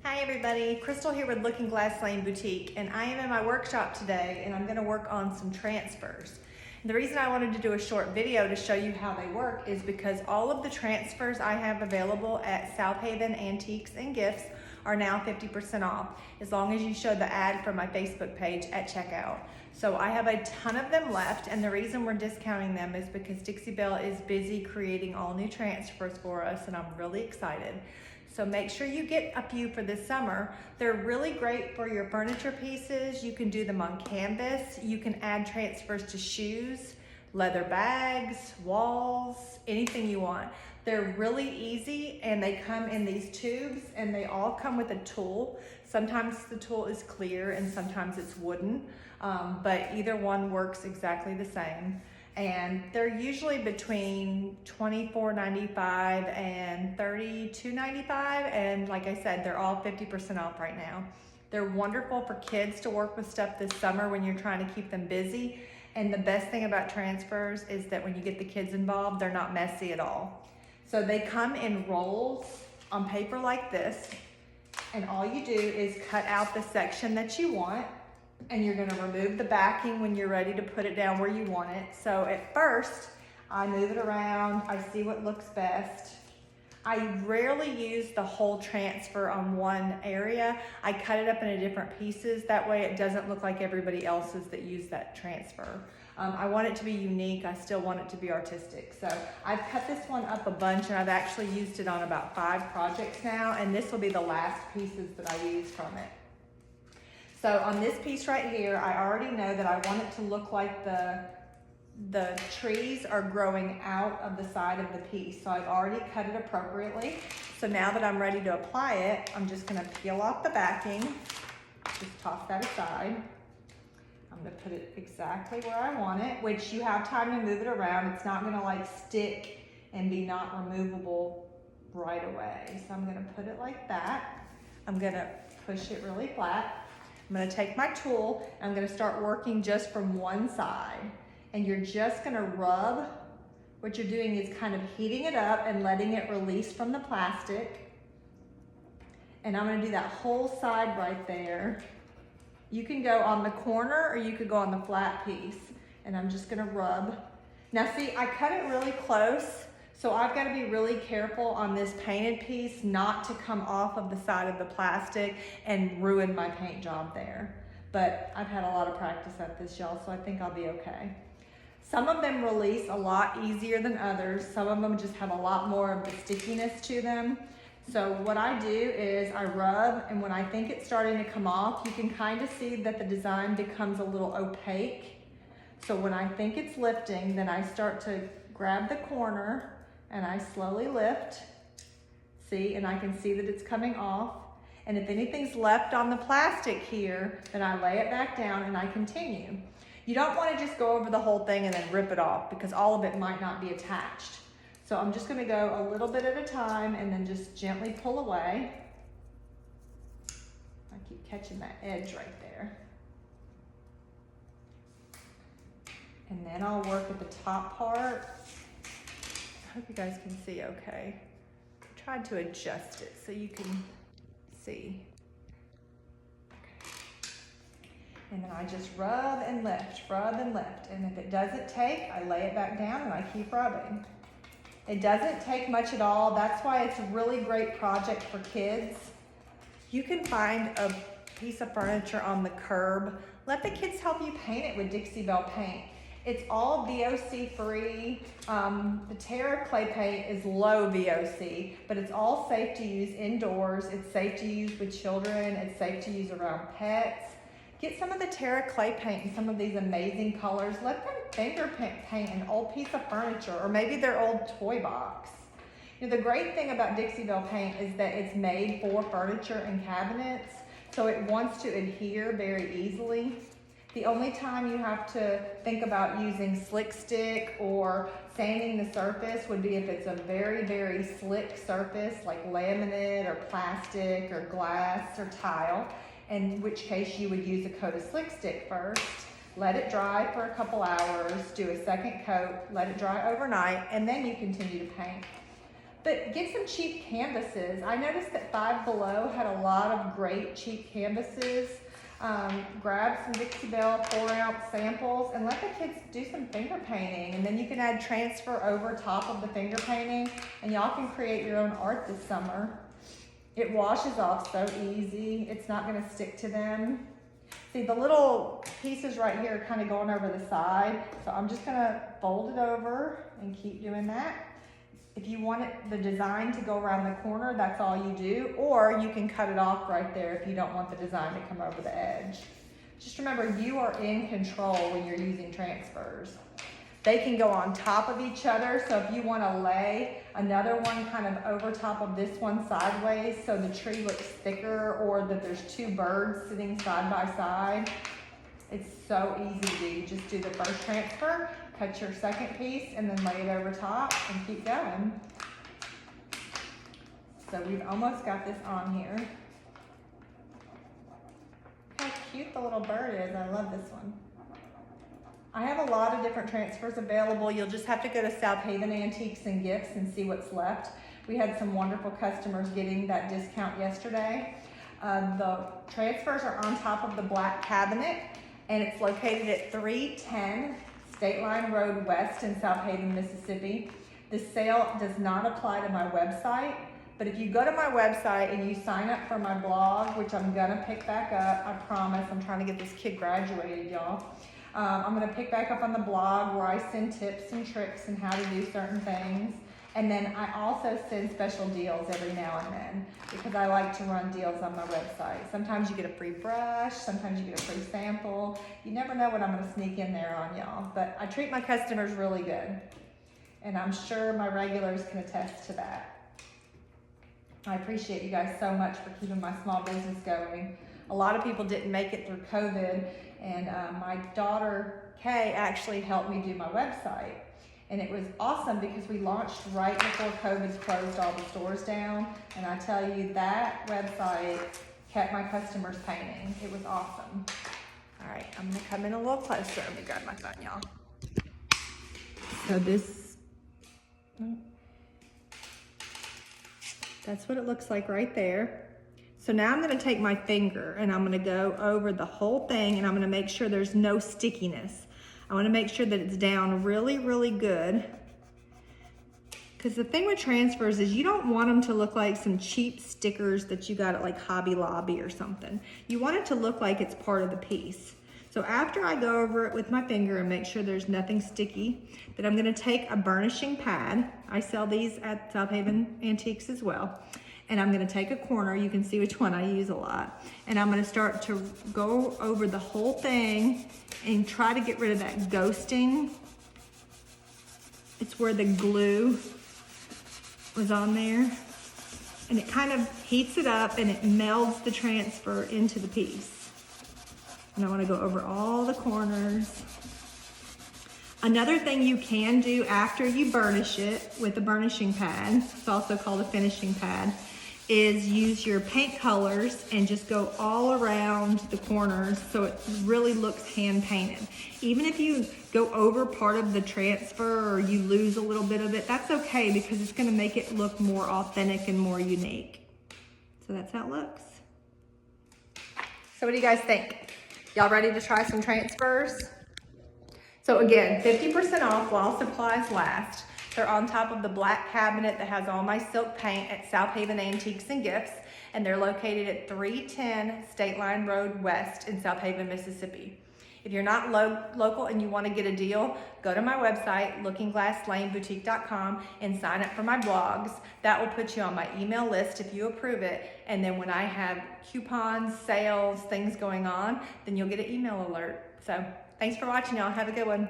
Hi everybody, Crystal here with Looking Glass Lane Boutique, and I am in my workshop today and I'm going to work on some transfers. And the reason I wanted to do a short video to show you how they work is because all of the transfers I have available at South Haven Antiques and Gifts are now 50% off, as long as you show the ad from my Facebook page at checkout. So I have a ton of them left, and the reason we're discounting them is because Dixie Belle is busy creating all new transfers for us, and I'm really excited. So make sure you get a few for this summer. They're really great for your furniture pieces. You can do them on canvas. You can add transfers to shoes, leather bags, walls, anything you want. They're really easy and they come in these tubes and they all come with a tool. Sometimes the tool is clear and sometimes it's wooden, but either one works exactly the same. And they're usually between $24.95 and $32.95, and like I said, they're all 50% off right now. They're wonderful for kids to work with stuff this summer when you're trying to keep them busy. And the best thing about transfers is that when you get the kids involved, they're not messy at all. So they come in rolls on paper like this, and all you do is cut out the section that you want, and you're gonna remove the backing when you're ready to put it down where you want it. So at first, I move it around, I see what looks best. I rarely use the whole transfer on one area. I cut it up into different pieces. That way it doesn't look like everybody else's that use that transfer. I want it to be unique. I still want it to be artistic. So I've cut this one up a bunch, and I've actually used it on about 5 projects now, and this will be the last pieces that I use from it. So on this piece right here, I already know that I want it to look like the trees are growing out of the side of the piece. So I've already cut it appropriately. So now that I'm ready to apply it, I'm just gonna peel off the backing, just toss that aside. I'm gonna put it exactly where I want it, which you have time to move it around. It's not gonna like stick and be not removable right away. So I'm gonna put it like that. I'm gonna push it really flat. I'm gonna take my tool and I'm gonna start working just from one side. And you're just gonna rub. What you're doing is kind of heating it up and letting it release from the plastic. And I'm gonna do that whole side right there. You can go on the corner or you could go on the flat piece. And I'm just gonna rub. Now see, I cut it really close, so I've got to be really careful on this painted piece not to come off of the side of the plastic and ruin my paint job there. But I've had a lot of practice at this, y'all, so I think I'll be okay. Some of them release a lot easier than others. Some of them just have a lot more of the stickiness to them. So what I do is I rub, and when I think it's starting to come off, you can kind of see that the design becomes a little opaque. So when I think it's lifting, then I start to grab the corner and I slowly lift, see, and I can see that it's coming off. And if anything's left on the plastic here, then I lay it back down and I continue. You don't want to just go over the whole thing and then rip it off, because all of it might not be attached. So I'm just gonna go a little bit at a time and then just gently pull away. I keep catching that edge right there. And then I'll work at the top part. I hope you guys can see okay. I tried to adjust it so you can see. Okay. And then I just rub and lift, rub and lift. And if it doesn't take, I lay it back down and I keep rubbing. It doesn't take much at all. That's why it's a really great project for kids. You can find a piece of furniture on the curb. Let the kids help you paint it with Dixie Belle Paint. It's all VOC free. The Terra clay paint is low VOC, but it's all safe to use indoors. It's safe to use with children. It's safe to use around pets. Get some of the Terra clay paint and some of these amazing colors. Let them finger paint an old piece of furniture or maybe their old toy box. You know, the great thing about Dixie Belle Paint is that it's made for furniture and cabinets, so it wants to adhere very easily. The only time you have to think about using slick stick or sanding the surface would be if it's a very, very slick surface like laminate or plastic or glass or tile, in which case you would use a coat of slick stick first, let it dry for a couple hours, do a second coat, let it dry overnight, and then you continue to paint. But get some cheap canvases. I noticed that Five Below had a lot of great cheap canvases. Grab some Dixie Belle 4-ounce samples and let the kids do some finger painting. And then you can add transfer over top of the finger painting and y'all can create your own art this summer. It washes off so easy. It's not gonna stick to them. See, the little pieces right here are kind of going over the side. So I'm just gonna fold it over and keep doing that. If you want the design to go around the corner, that's all you do, or you can cut it off right there if you don't want the design to come over the edge. Just remember, you are in control when you're using transfers. They can go on top of each other, so if you want to lay another one kind of over top of this one sideways so the tree looks thicker, or that there's two birds sitting side by side, it's so easy to do. You just do the first transfer, cut your second piece, and then lay it over top and keep going. So we've almost got this on here. How cute the little bird is. I love this one. I have a lot of different transfers available. You'll just have to go to South Haven Antiques and Gifts and see what's left. We had some wonderful customers getting that discount yesterday. The transfers are on top of the black cabinet, and it's located at 310 State Line Road West in South Haven, Mississippi. The sale does not apply to my website, but if you go to my website and you sign up for my blog, which I'm gonna pick back up, I promise, I'm trying to get this kid graduated, y'all. I'm gonna pick back up on the blog where I send tips and tricks and how to do certain things. And then I also send special deals every now and then because I like to run deals on my website. Sometimes you get a free brush, sometimes you get a free sample. You never know what I'm gonna sneak in there on y'all, but I treat my customers really good. And I'm sure my regulars can attest to that. I appreciate you guys so much for keeping my small business going. A lot of people didn't make it through COVID, and my daughter, Kay, actually helped me do my website. And it was awesome because we launched right before COVID closed all the stores down. And I tell you, that website kept my customers painting. It was awesome. All right, I'm gonna come in a little closer. Let me grab my phone, y'all. So that's what it looks like right there. So now I'm gonna take my finger and I'm gonna go over the whole thing, and I'm gonna make sure there's no stickiness. I wanna make sure that it's down really, really good. Because the thing with transfers is you don't want them to look like some cheap stickers that you got at like Hobby Lobby or something. You want it to look like it's part of the piece. So after I go over it with my finger and make sure there's nothing sticky, then I'm gonna take a burnishing pad. I sell these at South Haven Antiques as well. And I'm gonna take a corner, you can see which one I use a lot. And I'm gonna start to go over the whole thing and try to get rid of that ghosting. It's where the glue was on there. And it kind of heats it up and it melds the transfer into the piece. And I wanna go over all the corners. Another thing you can do after you burnish it with a burnishing pad, it's also called a finishing pad, is use your paint colors and just go all around the corners so it really looks hand painted. Even if you go over part of the transfer or you lose a little bit of it, that's okay because it's gonna make it look more authentic and more unique. So that's how it looks. So what do you guys think? Y'all ready to try some transfers? So again, 50% off while supplies last. They're on top of the black cabinet that has all my silk paint at South Haven Antiques and Gifts, and they're located at 310 State Line Road West in South Haven, Mississippi. If you're not local and you want to get a deal, go to my website, lookingglasslaneboutique.com, and sign up for my blogs. That will put you on my email list if you approve it, and then when I have coupons, sales, things going on, then you'll get an email alert. So thanks for watching, y'all. Have a good one.